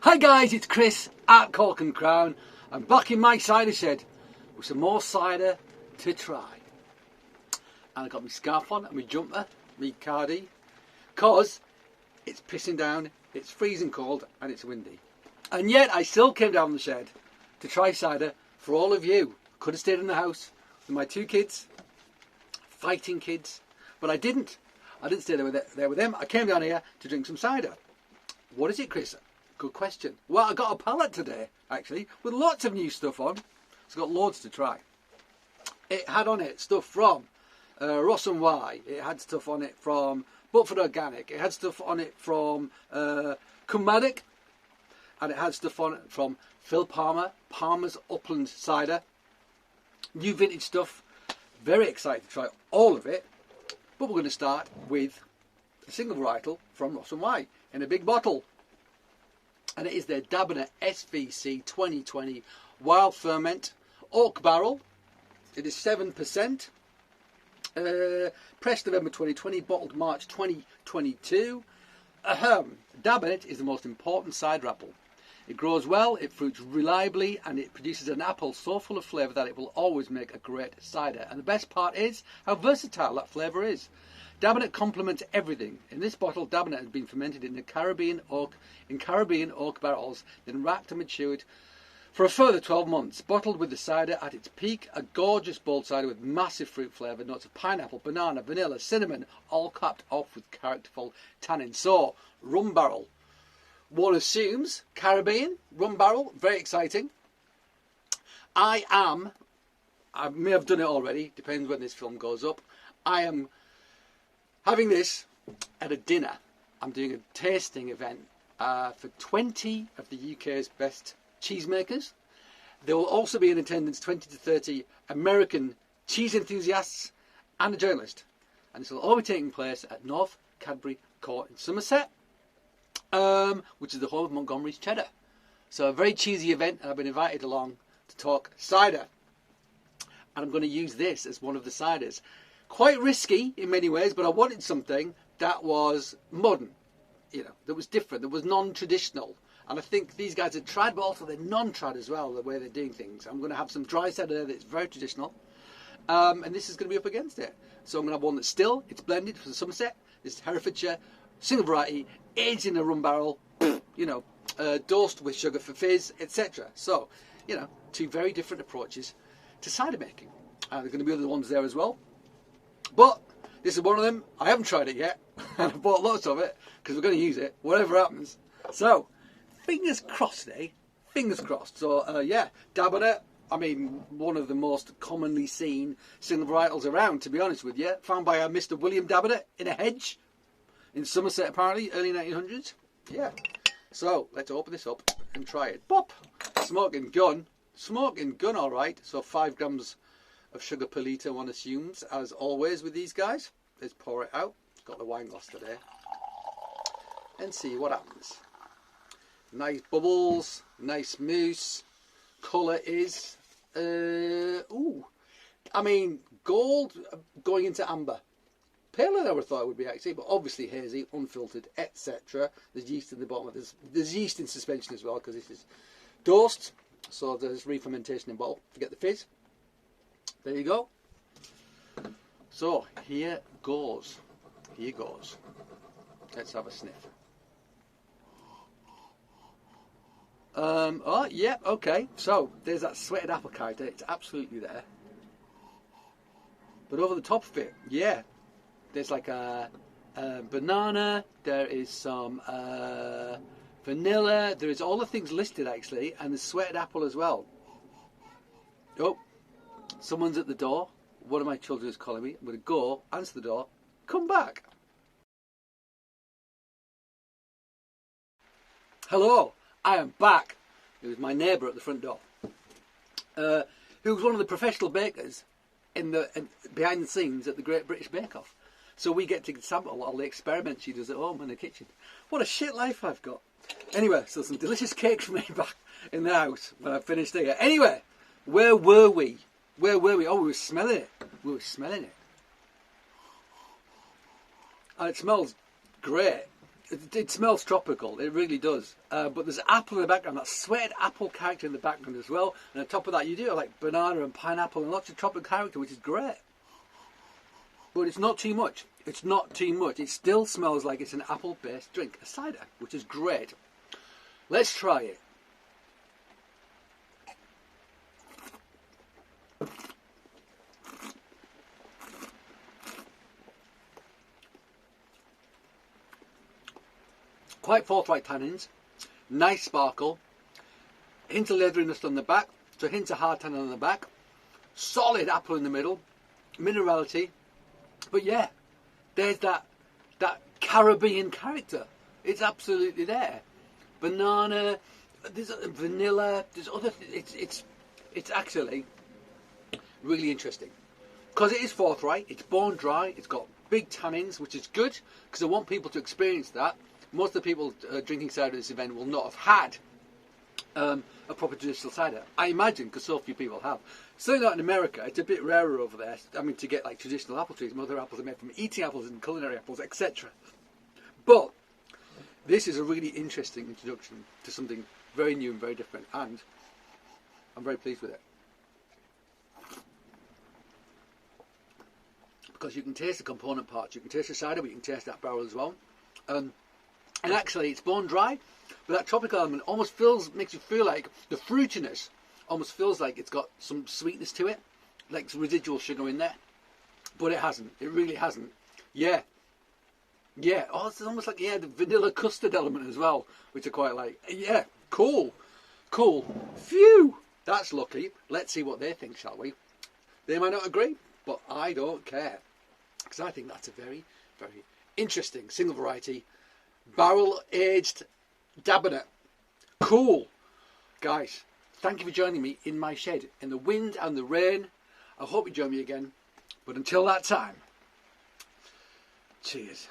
Hi guys, it's Chris at Cork and Crown. I'm back in my cider shed with some more cider to try. And I got my scarf on and my jumper, my cardi, cause it's pissing down, it's freezing cold and it's windy. And yet I still came down the shed to try cider for all of you. Could have stayed in the house with my two kids, fighting kids, but I didn't. I didn't stay there with them. I came down here to drink some cider. What is it, Chris? Good question. Well, I got a pallet today, actually, with lots of new stuff on. It's got loads to try. It had on it stuff from Ross-on-Wye. It had stuff on it from Butford Organic. It had stuff on it from Cummaddick. And it had stuff on it from Phil Palmer's Upland Cider. New vintage stuff. Very excited to try all of it. But we're going to start with a single varietal from Ross-on-Wye in a big bottle. And it is their Dabinett SVC 2020 Wild Ferment Oak Barrel. It is 7%. Pressed November 2020, bottled March 2022. Dabinett is the most important cider apple. It grows well, it fruits reliably, and it produces an apple so full of flavour that it will always make a great cider. And the best part is how versatile that flavour is. Dabinett complements everything. In this bottle, Dabinett has been fermented in Caribbean oak barrels, then racked and matured for a further 12 months. Bottled with the cider at its peak, a gorgeous bold cider with massive fruit flavour, notes of pineapple, banana, vanilla, cinnamon, all capped off with characterful tannin. So, rum barrel. One assumes Caribbean rum barrel, very exciting. I may have done it already, depends when this film goes up. I am having this at a dinner. I'm doing a tasting event for 20 of the UK's best cheesemakers. There will also be in attendance 20 to 30 American cheese enthusiasts and a journalist. And this will all be taking place at North Cadbury Court in Somerset, which is the home of Montgomery's Cheddar. So a very cheesy event, and I've been invited along to talk cider. And I'm going to use this as one of the ciders. Quite risky in many ways, but I wanted something that was modern, you know, that was different, that was non-traditional. And I think these guys are trad, but also they're non-trad as well, the way they're doing things. I'm going to have some dry cider there that's very traditional, and this is going to be up against it. So I'm going to have one that's still, it's blended from Somerset. This is Herefordshire, single variety, aged in a rum barrel, you know, dosed with sugar for fizz, etc. So, you know, two very different approaches to cider making. There are going to be other ones there as well. But this is one of them. I haven't tried it yet, and I bought lots of it because we're going to use it, whatever happens. So, fingers crossed, eh? Fingers crossed. So, yeah, Dabinett, I mean, one of the most commonly seen single varietals around, to be honest with you. Found by Mr. William Dabinett in a hedge in Somerset, apparently, early 1900s. Yeah. So, let's open this up and try it. Bop! Smoking gun. Smoking gun, all right. So, 5 grams of sugar per litre, one assumes, as always with these guys. Let's pour it out. Got the wine glass today. And see what happens. Nice bubbles, nice mousse. Colour is, ooh, I mean, gold going into amber. Paler than I would have thought it would be actually, but obviously hazy, unfiltered, etc. There's yeast in the bottom. There's yeast in suspension as well, because this is dosed. So there's re-fermentation in bottle. Forget the fizz. There you go. So here goes. Here goes. Let's have a sniff. Oh, yeah, okay. So there's that sweated apple character. It's absolutely there. But over the top of it, yeah, there's like a banana. There is some vanilla. There is all the things listed actually, and the sweated apple as well. Oh. Someone's at the door. One of my children is calling me. I'm going to go, answer the door, come back. Hello, I am back. It was my neighbour at the front door, who was one of the professional bakers behind the scenes at the Great British Bake Off. So we get to sample all the experiments she does at home in the kitchen. What a shit life I've got. Anyway, so some delicious cake for me back in the house when I finished here. Anyway, where were we? Where were we? Oh, we were smelling it. We were smelling it. And it smells great. It smells tropical, it really does. But there's apple in the background, that sweated apple character in the background as well. And on top of that, you do have like banana and pineapple and lots of tropical character, which is great. But it's not too much. It's not too much. It still smells like it's an apple-based drink, a cider, which is great. Let's try it. Quite forthright tannins, nice sparkle, hint of leatheriness on the back, so hint of hard tannin on the back, solid apple in the middle, minerality, but yeah, there's that Caribbean character. It's absolutely there. Banana, there's vanilla, there's other. It's actually really interesting because it is forthright. It's bone dry. It's got big tannins, which is good because I want people to experience that. Most of the people drinking cider at this event will not have had a proper traditional cider, I imagine, because so few people have. Certainly not in America. It's a bit rarer over there. I mean, to get like traditional apple trees. Other apples are made from eating apples and culinary apples, etc. But this is a really interesting introduction to something very new and very different, and I'm very pleased with it. Because you can taste the component parts. You can taste the cider, but you can taste that barrel as well. And actually, it's bone dry, but that tropical element almost makes you feel like the fruitiness almost feels like it's got some sweetness to it, like some residual sugar in there. But it hasn't. It really hasn't. Yeah. Yeah. Oh, it's almost like, yeah, the vanilla custard element as well, which I quite like. Yeah. Cool. Cool. Phew. That's lucky. Let's see what they think, shall we? They might not agree, but I don't care. Because I think that's a very, very interesting single variety barrel-aged Dabinett. Cool. Guys, thank you for joining me in my shed in the wind and the rain. I hope you join me again. But until that time, cheers.